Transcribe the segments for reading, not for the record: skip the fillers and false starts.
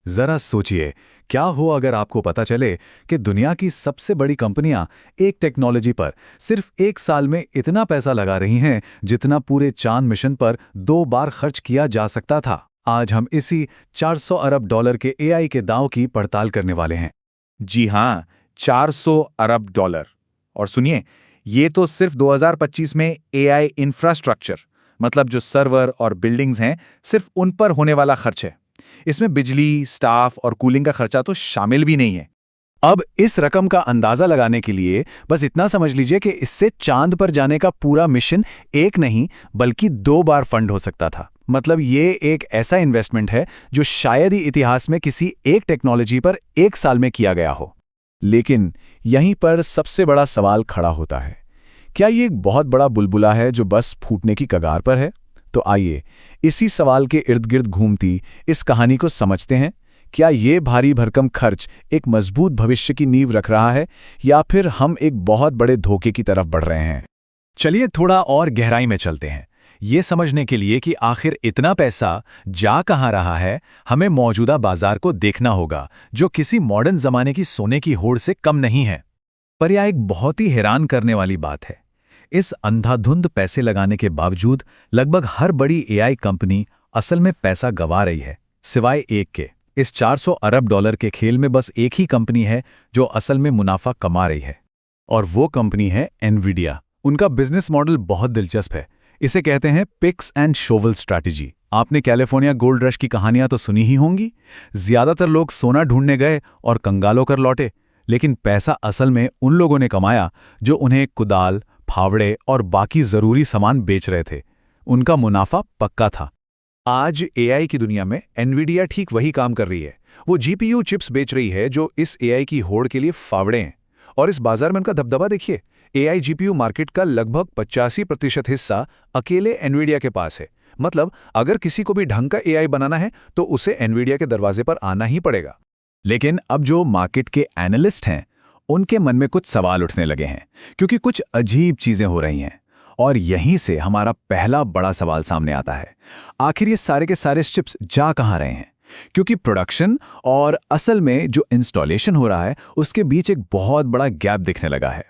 जरा सोचिए, क्या हो अगर आपको पता चले कि दुनिया की सबसे बड़ी कंपनियां एक टेक्नोलॉजी पर सिर्फ एक साल में इतना पैसा लगा रही हैं जितना पूरे चांद मिशन पर 2 बार खर्च किया जा सकता था। आज हम इसी 400 अरब डॉलर के एआई के दांव की पड़ताल करने वाले हैं। जी हाँ, 400 अरब डॉलर। और सुनिए, ये तो सिर्फ 2025 में एआई इंफ्रास्ट्रक्चर, मतलब जो सर्वर और बिल्डिंग्स हैं, सिर्फ उन पर होने वाला खर्च है। इसमें बिजली, स्टाफ और कूलिंग का खर्चा तो शामिल भी नहीं है। अब इस रकम का अंदाजा लगाने के लिए बस इतना समझ लीजिए कि इससे चांद पर जाने का पूरा मिशन एक नहीं बल्कि 2 बार फंड हो सकता था। मतलब ये एक ऐसा इन्वेस्टमेंट है जो शायद ही इतिहास में किसी एक टेक्नोलॉजी पर एक साल में किया गया हो। लेकिन यहीं पर सबसे बड़ा सवाल खड़ा होता है, क्या ये एक बहुत बड़ा बुलबुला है जो बस फूटने की कगार पर है? तो आइए इसी सवाल के इर्द गिर्द घूमती इस कहानी को समझते हैं। क्या ये भारी भरकम खर्च एक मजबूत भविष्य की नींव रख रहा है या फिर हम एक बहुत बड़े धोखे की तरफ बढ़ रहे हैं? चलिए थोड़ा और गहराई में चलते हैं। ये समझने के लिए कि आखिर इतना पैसा जा कहाँ रहा है, हमें मौजूदा बाजार को देखना होगा, जो किसी मॉडर्न जमाने की सोने की होड़ से कम नहीं है। पर यह एक बहुत ही हैरान करने वाली बात है। इस अंधाधुंध पैसे लगाने के बावजूद लगभग हर बड़ी एआई कंपनी असल में पैसा गंवा रही है, सिवाय एक के। इस 400 अरब डॉलर के खेल में बस एक ही कंपनी है जो असल में मुनाफा कमा रही है, और वो कंपनी है एनवीडिया। उनका बिजनेस मॉडल बहुत दिलचस्प है। इसे कहते हैं पिक्स एंड शोवल स्ट्रैटेजी। आपने कैलिफोर्निया गोल्ड रश की कहानियां तो सुनी ही होंगी। ज्यादातर लोग सोना ढूंढने गए और कंगाल होकर लौटे, लेकिन पैसा असल में उन लोगों ने कमाया जो उन्हें कुदाल, फावड़े और बाकी जरूरी सामान बेच रहे थे। उनका मुनाफा पक्का था। आज एआई की दुनिया में एनवीडिया ठीक वही काम कर रही है। वो जीपीयू चिप्स बेच रही है जो इस एआई की होड़ के लिए फावड़े हैं। और इस बाजार में उनका दबदबा देखिए। एआई जीपीयू मार्केट का लगभग 85% हिस्सा अकेले एनवीडिया के पास है। मतलब अगर किसी को भी ढंग का एआई बनाना है तो उसे एनवीडिया के दरवाजे पर आना ही पड़ेगा। लेकिन अब जो मार्केट के एनालिस्ट हैं, उनके मन में कुछ सवाल उठने लगे हैं, क्योंकि कुछ अजीब चीजें हो रही हैं। और यहीं से हमारा पहला बड़ा सवाल सामने आता है, आखिर ये सारे के सारे चिप्स जा कहाँ रहे हैं? क्योंकि प्रोडक्शन और असल में जो इंस्टॉलेशन हो रहा है उसके बीच एक बहुत बड़ा गैप दिखने लगा है।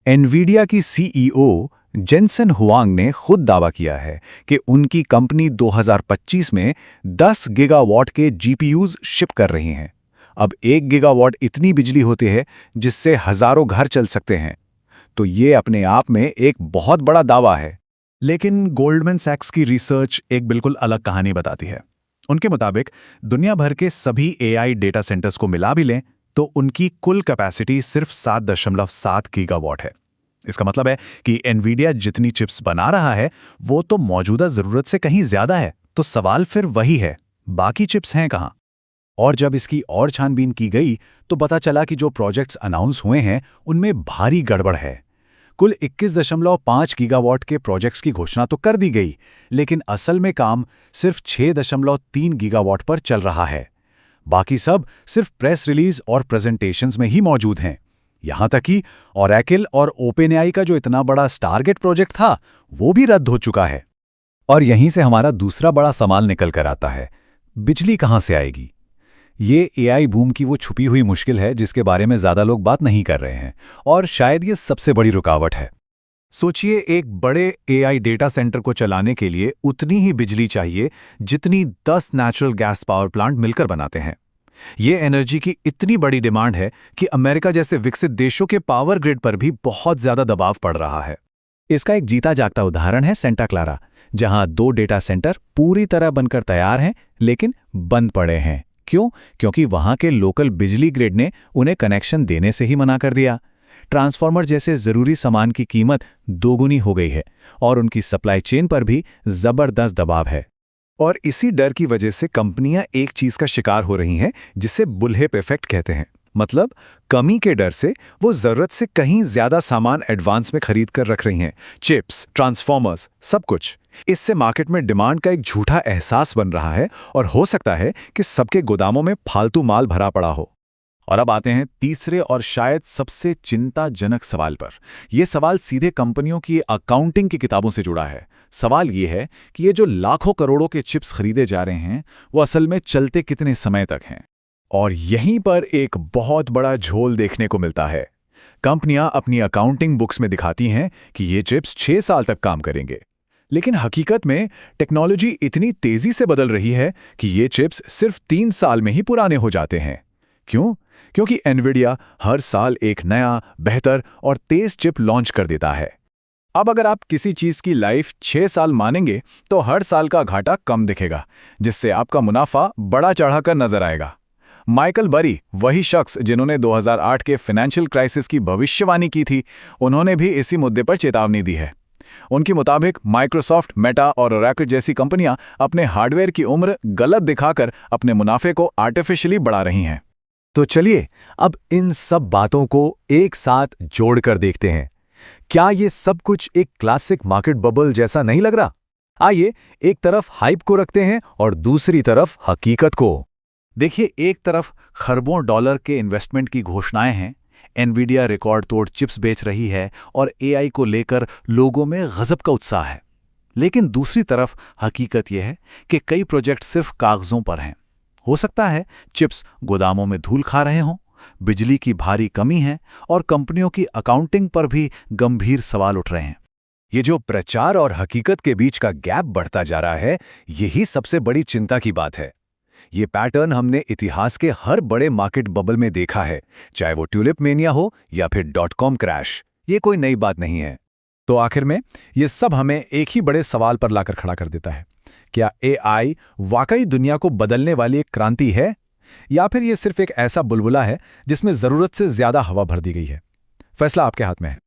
एनवीडिया की सीईओ जेनसन हुआंग ने खुद दावा किया है कि उनकी कंपनी 2025 में 10 गीगावाट के जीपीयूज शिप कर रही हैं। अब 1 गीगावाट इतनी बिजली होती है जिससे हजारों घर चल सकते हैं। तो ये अपने आप में एक बहुत बड़ा दावा है। लेकिन गोल्डमैन सैक्स की रिसर्च एक बिल्कुल अलग कहानी बताती है। उनके मुताबिक दुनिया भर के सभी एआई डेटा सेंटर्स को मिला भी लें तो उनकी कुल कैपेसिटी सिर्फ 7.7 गीगावाट है। इसका मतलब है कि एनवीडिया जितनी चिप्स बना रहा है वो तो मौजूदा जरूरत से कहीं ज्यादा है। तो सवाल फिर वही है, बाकी चिप्स हैं कहाँ? और जब इसकी और छानबीन की गई तो पता चला कि जो प्रोजेक्ट्स अनाउंस हुए हैं उनमें भारी गड़बड़ है। कुल 21.5 गीगावाट के प्रोजेक्ट्स की घोषणा तो कर दी गई, लेकिन असल में काम सिर्फ 6.3 गीगावाट पर चल रहा है। बाकी सब सिर्फ प्रेस रिलीज और प्रेजेंटेशंस में ही मौजूद हैं। यहां तक कि ओरेकल और ओपेनएआई का जो इतना बड़ा स्टारगेट प्रोजेक्ट था वो भी रद्द हो चुका है। और यहीं से हमारा दूसरा बड़ा सवाल निकल कर आता है, बिजली कहां से आएगी? ये एआई बूम की वो छुपी हुई मुश्किल है जिसके बारे में ज्यादा लोग बात नहीं कर रहे हैं, और शायद ये सबसे बड़ी रुकावट है। सोचिए, एक बड़े एआई डेटा सेंटर को चलाने के लिए उतनी ही बिजली चाहिए जितनी 10 नेचुरल गैस पावर प्लांट मिलकर बनाते हैं। ये एनर्जी की इतनी बड़ी डिमांड है कि अमेरिका जैसे विकसित देशों के पावर ग्रिड पर भी बहुत ज्यादा दबाव पड़ रहा है। इसका एक जीता जागता उदाहरण है सेंटा क्लारा, जहां 2 डेटा सेंटर पूरी तरह बनकर तैयार हैं लेकिन बंद पड़े हैं। क्यों? क्योंकि वहां के लोकल बिजली ग्रिड ने उन्हें कनेक्शन देने से ही मना कर दिया। ट्रांसफार्मर जैसे जरूरी सामान की कीमत दोगुनी हो गई है और उनकी सप्लाई चेन पर भी जबरदस्त दबाव है। और इसी डर की वजह से कंपनियां एक चीज का शिकार हो रही हैं जिसे बुलहेप इफेक्ट कहते हैं। मतलब कमी के डर से वो जरूरत से कहीं ज्यादा सामान एडवांस में खरीद कर रख रही हैं, चिप्स, ट्रांसफॉर्मर्स, सब कुछ। इससे मार्केट में डिमांड का एक झूठा एहसास बन रहा है और हो सकता है कि सबके गोदामों में फालतू माल भरा पड़ा हो। और अब आते हैं तीसरे और शायद सबसे चिंताजनक सवाल पर। यह सवाल सीधे कंपनियों की अकाउंटिंग की किताबों से जुड़ा है। सवाल यह है कि ये जो लाखों करोड़ों के चिप्स खरीदे जा रहे हैं वो असल में चलते कितने समय तक हैं। और यहीं पर एक बहुत बड़ा झोल देखने को मिलता है। कंपनियां अपनी अकाउंटिंग बुक्स में दिखाती हैं कि ये चिप्स 6 साल तक काम करेंगे, लेकिन हकीकत में टेक्नोलॉजी इतनी तेजी से बदल रही है कि ये चिप्स सिर्फ 3 साल में ही पुराने हो जाते हैं। क्यों? क्योंकि एनवीडिया हर साल एक नया, बेहतर और तेज चिप लॉन्च कर देता है। अब अगर आप किसी चीज की लाइफ 6 साल मानेंगे तो हर साल का घाटा कम दिखेगा, जिससे आपका मुनाफा बड़ा चढ़ाकर नजर आएगा। माइकल बरी, वही शख्स जिन्होंने 2008 के फाइनेंशियल क्राइसिस की भविष्यवाणी की थी, उन्होंने भी इसी मुद्दे पर चेतावनी दी है। उनके मुताबिक माइक्रोसॉफ्ट, मेटा और ओरेकल जैसी कंपनियां अपने हार्डवेयर की उम्र गलत दिखाकर अपने मुनाफे को आर्टिफिशियली बढ़ा रही हैं। तो चलिए अब इन सब बातों को एक साथ जोड़कर देखते हैं। क्या ये सब कुछ एक क्लासिक मार्केट बबल जैसा नहीं लग रहा? आइए एक तरफ हाइप को रखते हैं और दूसरी तरफ हकीकत को। देखिए, एक तरफ खरबों डॉलर के इन्वेस्टमेंट की घोषणाएं हैं, एनवीडिया रिकॉर्ड तोड़ चिप्स बेच रही है और एआई को लेकर लोगों में गजब का उत्साह है। लेकिन दूसरी तरफ हकीकत यह है कि कई प्रोजेक्ट सिर्फ कागजों पर हैं। हो सकता है चिप्स गोदामों में धूल खा रहे हों, बिजली की भारी कमी है और कंपनियों की अकाउंटिंग पर भी गंभीर सवाल उठ रहे हैं। ये जो प्रचार और हकीकत के बीच का गैप बढ़ता जा रहा है, यही सबसे बड़ी चिंता की बात है। ये पैटर्न हमने इतिहास के हर बड़े मार्केट बबल में देखा है, चाहे वो ट्यूलिप मेनिया हो या फिर .com क्रैश। ये कोई नई बात नहीं है। तो आखिर में ये सब हमें एक ही बड़े सवाल पर लाकर खड़ा कर देता है। क्या एआई वाकई दुनिया को बदलने वाली एक क्रांति है, या फिर ये सिर्फ एक ऐसा बुलबुला है जिसमें जरूरत से ज्यादा हवा भर दी गई है? फैसला आपके हाथ में है।